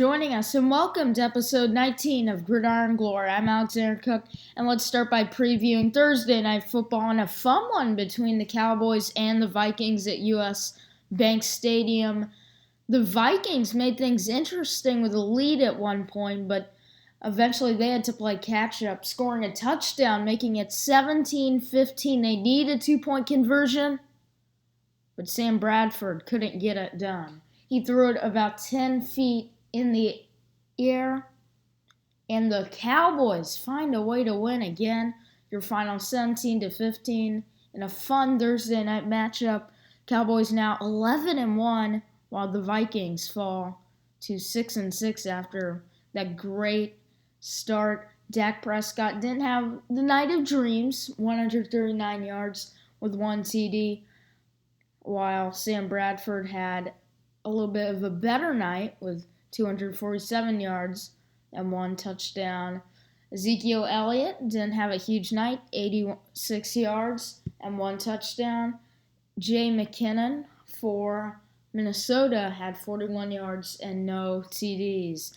joining us, and welcome to episode 19 of Gridiron Glory. I'm Alexander Cook, and let's start by previewing Thursday Night Football and a fun one between the Cowboys and the Vikings at U.S. Bank Stadium. The Vikings made things interesting with a lead at one point, but eventually they had to play catch-up, scoring a touchdown, making it 17-15. They need a two-point conversion, but Sam Bradford couldn't get it done. He threw it about 10 feet in the air, and the Cowboys find a way to win again. Your final 17-15 in a fun Thursday night matchup. Cowboys now 11-1, while the Vikings fall to 6-6 after that great start. Dak Prescott didn't have the night of dreams, 139 yards with one TD, while Sam Bradford had a little bit of a better night with 247 yards and one touchdown. Ezekiel Elliott didn't have a huge night, 86 yards and one touchdown. Jay McKinnon for Minnesota had 41 yards and no TDs.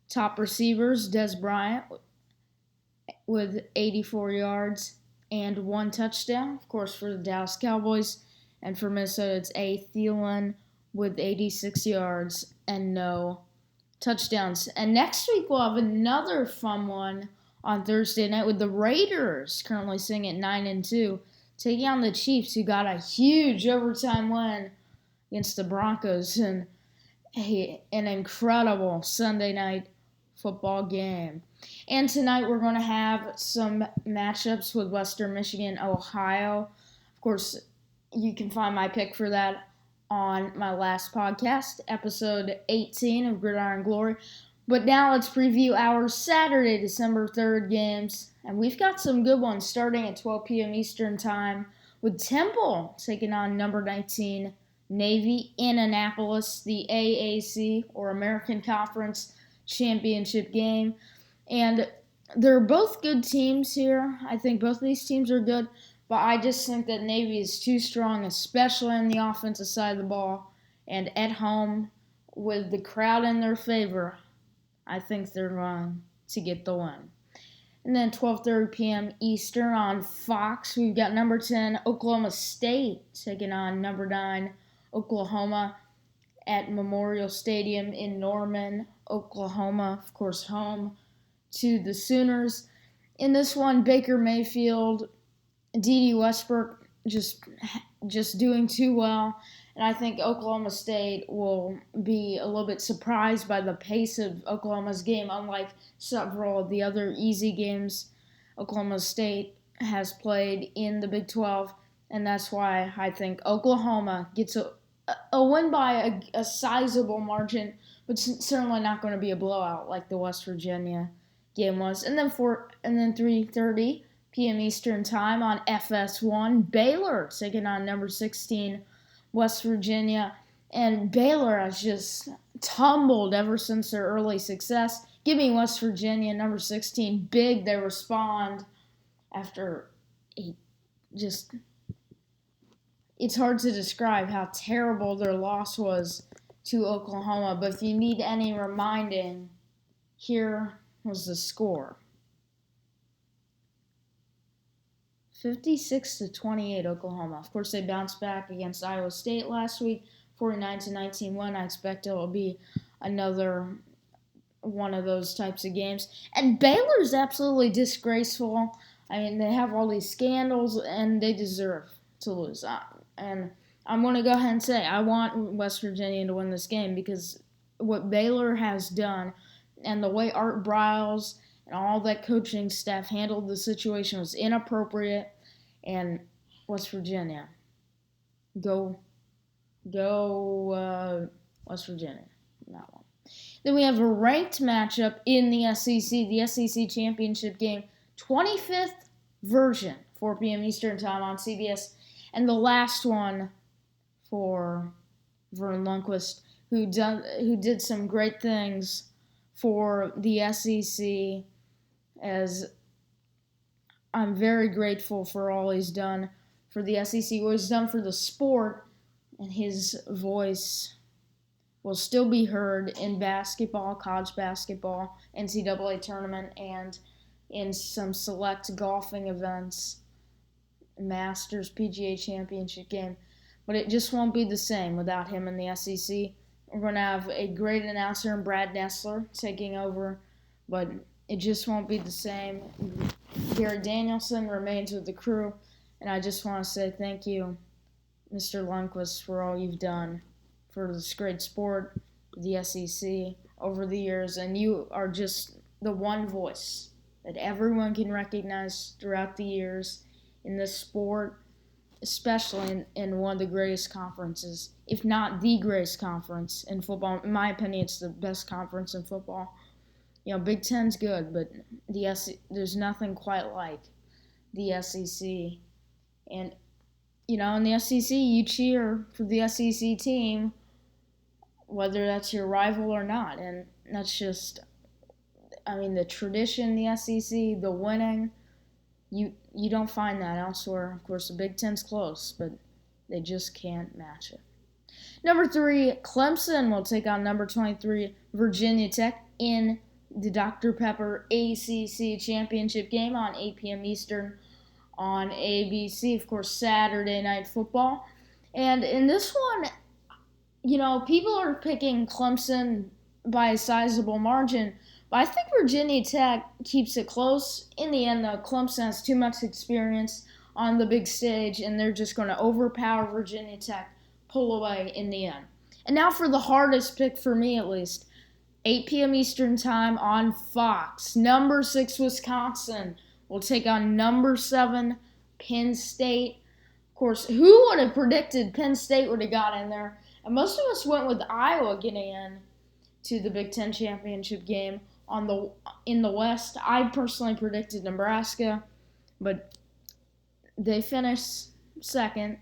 Top receivers, Dez Bryant with 84 yards and one touchdown. Of course, for the Dallas Cowboys. And for Minnesota, it's A. Thielen with 86 yards and no touchdowns. And next week, we'll have another fun one on Thursday night with the Raiders, currently sitting at 9-2, taking on the Chiefs, who got a huge overtime win against the Broncos in an incredible Sunday night football game. And tonight, we're going to have some matchups with Western Michigan, Ohio. Of course, you can find my pick for that on my last podcast, episode 18 of Gridiron Glory. But now let's preview our Saturday, December 3rd games. And we've got some good ones starting at 12 p.m. Eastern Time with Temple taking on number 19, Navy in Annapolis, the AAC, or American Conference Championship game. And they're both good teams here. I think both of these teams are good. But I just think that Navy is too strong, especially on the offensive side of the ball. And at home, with the crowd in their favor, I think they're going to get the win. And then 12:30 p.m. Eastern on Fox, we've got number 10, Oklahoma State, taking on number 9, Oklahoma, at Memorial Stadium in Norman, Oklahoma. Of course, home to the Sooners. In this one, Baker Mayfield, D.D. Westbrook just doing too well. And I think Oklahoma State will be a little bit surprised by the pace of Oklahoma's game, unlike several of the other easy games Oklahoma State has played in the Big 12. And that's why I think Oklahoma gets a win by a sizable margin, but certainly not going to be a blowout like the West Virginia game was. And then 3:30 p.m. Eastern Time on FS1, Baylor taking on number 16, West Virginia. And Baylor has just tumbled ever since their early success, giving West Virginia, number 16, big. They respond after it's hard to describe how terrible their loss was to Oklahoma. But if you need any reminding, here was the score. 56-28 Oklahoma. Of course, they bounced back against Iowa State last week, 49-19 win. I expect it will be another one of those types of games. And Baylor's absolutely disgraceful. I mean, they have all these scandals, and they deserve to lose. And I'm going to go ahead and say I want West Virginia to win this game because what Baylor has done and the way Art Briles and all that coaching staff handled the situation was inappropriate. And West Virginia, go West Virginia, that one. Then we have a ranked matchup in the SEC Championship game, 25th version, 4 p.m. Eastern Time on CBS. And the last one for Vern Lundquist, who did some great things for the SEC, as I'm very grateful for all he's done for the SEC, what he's done for the sport, and his voice will still be heard in basketball, college basketball, NCAA tournament, and in some select golfing events, Masters, PGA Championship game. But it just won't be the same without him in the SEC. We're going to have a great announcer in Brad Nessler taking over, but it just won't be the same. Gary Danielson remains with the crew, and I just want to say thank you, Mr. Lundquist, for all you've done for this great sport, the SEC, over the years, and you are just the one voice that everyone can recognize throughout the years in this sport, especially in one of the greatest conferences, if not the greatest conference in football. In my opinion, it's the best conference in football. Big Ten's good, but there's nothing quite like the SEC. And, in the SEC, you cheer for the SEC team, whether that's your rival or not. And that's just, the tradition, the SEC, the winning, you don't find that elsewhere. Of course, the Big Ten's close, but they just can't match it. Number 3, Clemson will take on number 23, Virginia Tech in the Dr. Pepper ACC Championship game on 8 p.m. Eastern on ABC, of course, Saturday Night Football. And in this one, people are picking Clemson by a sizable margin, but I think Virginia Tech keeps it close. In the end, though, Clemson has too much experience on the big stage, and they're just going to overpower Virginia Tech, pull away in the end. And now for the hardest pick for me, at least. 8 p.m. Eastern Time on Fox. Number 6, Wisconsin will take on number 7, Penn State. Of course, who would have predicted Penn State would have got in there? And most of us went with Iowa getting in to the Big Ten championship game in the West. I personally predicted Nebraska, but they finished second.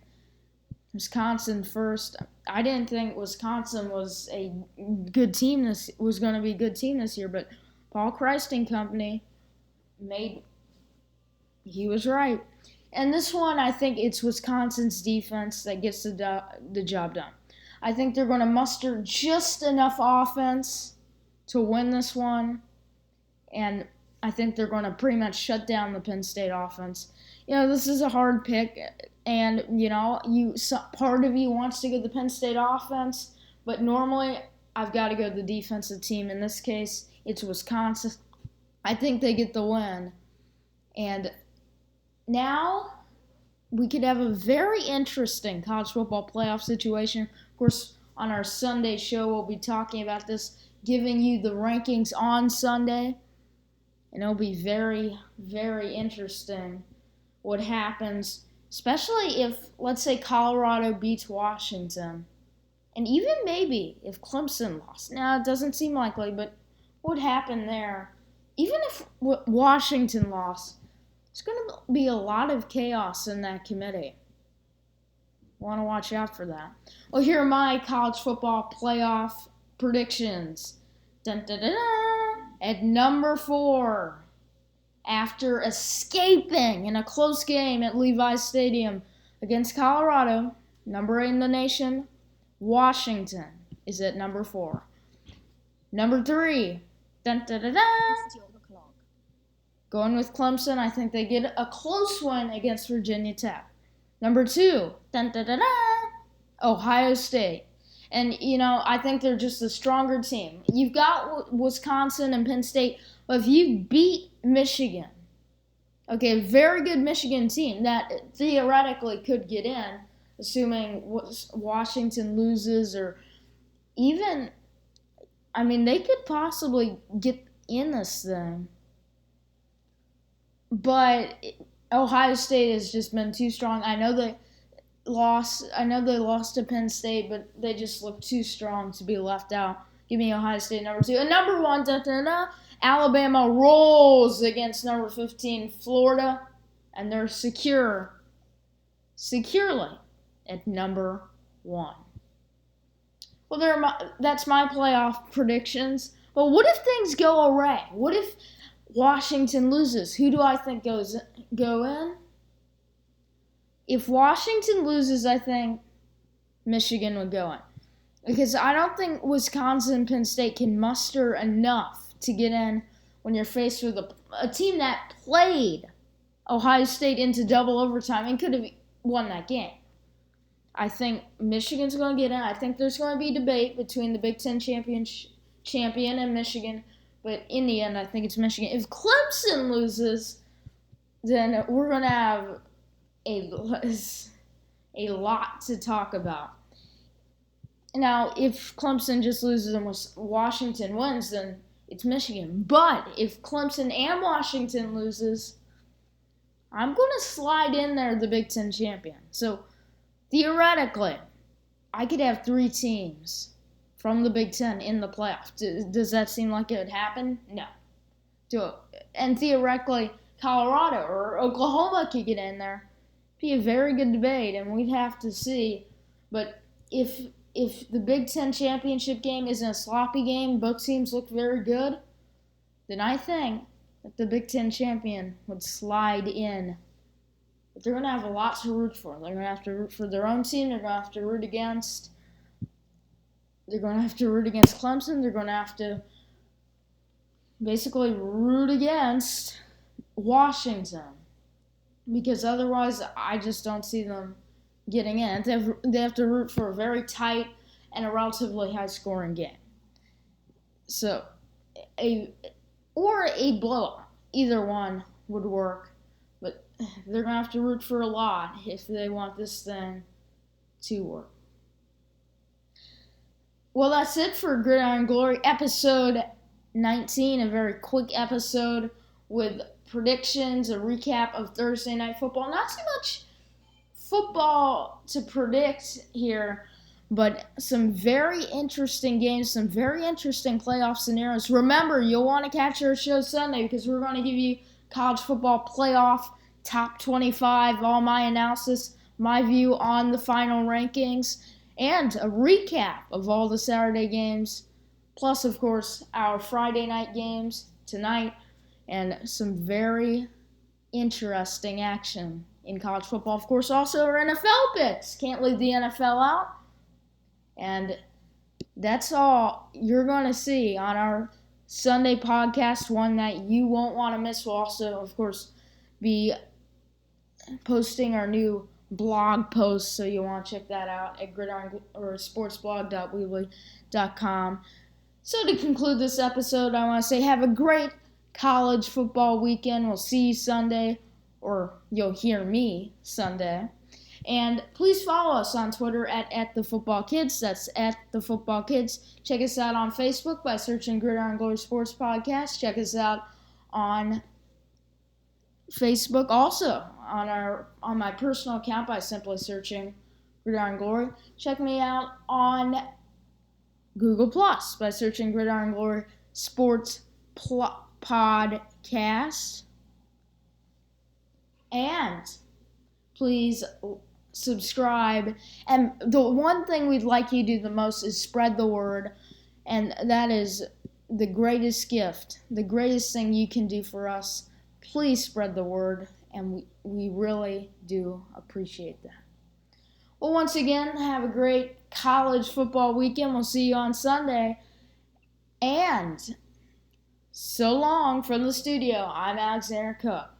Wisconsin first. I didn't think Wisconsin was a good team was going to be a good team this year, but Paul Christ and company he was right. And this one, I think it's Wisconsin's defense that gets the job done. I think they're going to muster just enough offense to win this one, and I think they're going to pretty much shut down the Penn State offense. This is a hard pick, and part of you wants to go the Penn State offense, but normally I've got to go the defensive team. In this case, it's Wisconsin. I think they get the win, and now we could have a very interesting college football playoff situation. Of course, on our Sunday show, we'll be talking about this, giving you the rankings on Sunday. And it'll be very, very interesting what happens, especially if, let's say, Colorado beats Washington. And even maybe if Clemson lost. Now, it doesn't seem likely, but what would happen there? Even if Washington lost, there's going to be a lot of chaos in that committee. Want to watch out for that. Well, here are my college football playoff predictions. Dun, dun, dun, dun. At number 4, after escaping in a close game at Levi's Stadium against Colorado, number 8 in the nation, Washington is at number 4. Number 3, dun, dun, dun, dun. Going with Clemson, I think they get a close win against Virginia Tech. Number 2, dun, dun, dun, dun, Ohio State. And, I think they're just a stronger team. You've got Wisconsin and Penn State, but if you beat Michigan, okay, a very good Michigan team that theoretically could get in, assuming Washington loses, or even, they could possibly get in this thing. But Ohio State has just been too strong. I know they lost to Penn State, but they just look too strong to be left out. Give me Ohio State number 2. And number 1, Alabama rolls against number 15, Florida, and they're securely at number 1. Well, that's my playoff predictions. But what if things go awry? What if Washington loses? Who do I think go in? If Washington loses, I think Michigan would go in. Because I don't think Wisconsin and Penn State can muster enough to get in when you're faced with a team that played Ohio State into double overtime and could have won that game. I think Michigan's going to get in. I think there's going to be debate between the Big Ten champion and Michigan, but in the end, I think it's Michigan. If Clemson loses, then we're going to have a lot to talk about. Now, if Clemson just loses and Washington wins, then it's Michigan. But if Clemson and Washington loses, I'm going to slide in there the Big Ten champion. So, theoretically, I could have 3 teams from the Big Ten in the playoff. Does that seem like it would happen? No. And theoretically, Colorado or Oklahoma could get in there. Be a very good debate, and we'd have to see. But if the Big Ten championship game isn't a sloppy game, both teams look very good, then I think that the Big Ten champion would slide in. But they're going to have a lot to root for. They're going to have to root for their own team. They're going to have to root against Clemson. They're going to have to basically root against Washington. Because otherwise, I just don't see them getting in. They have to root for a very tight and a relatively high-scoring game. So, a blowout. Either one would work. But they're going to have to root for a lot if they want this thing to work. Well, that's it for Gridiron Glory, episode 19, a very quick episode with predictions, a recap of Thursday Night Football. Not too much football to predict here, but some very interesting games, some very interesting playoff scenarios. Remember, you'll want to catch our show Sunday because we're going to give you college football playoff top 25, all my analysis, my view on the final rankings, and a recap of all the Saturday games, plus, of course, our Friday night games tonight, and some very interesting action in college football. Of course, also our NFL picks. Can't leave the NFL out. And that's all you're going to see on our Sunday podcast, one that you won't want to miss. We'll also, of course, be posting our new blog post, so you want to check that out at sportsblog.weebly.com. So to conclude this episode, I want to say have a great college football weekend. We'll see you Sunday, or you'll hear me Sunday. And please follow us on Twitter at @TheFootballKids. That's @TheFootballKids. Check us out on Facebook by searching Gridiron Glory Sports Podcast. Check us out on Facebook also on my personal account by simply searching Gridiron Glory. Check me out on Google Plus by searching Gridiron Glory Sports Podcast. And please subscribe. And the one thing we'd like you to do the most is spread the word. And that is the greatest gift, the greatest thing you can do for us. Please spread the word, and we really do appreciate that. Well, once again, have a great college football weekend. We'll see you on Sunday. And so long from the studio. I'm Alexander Cook.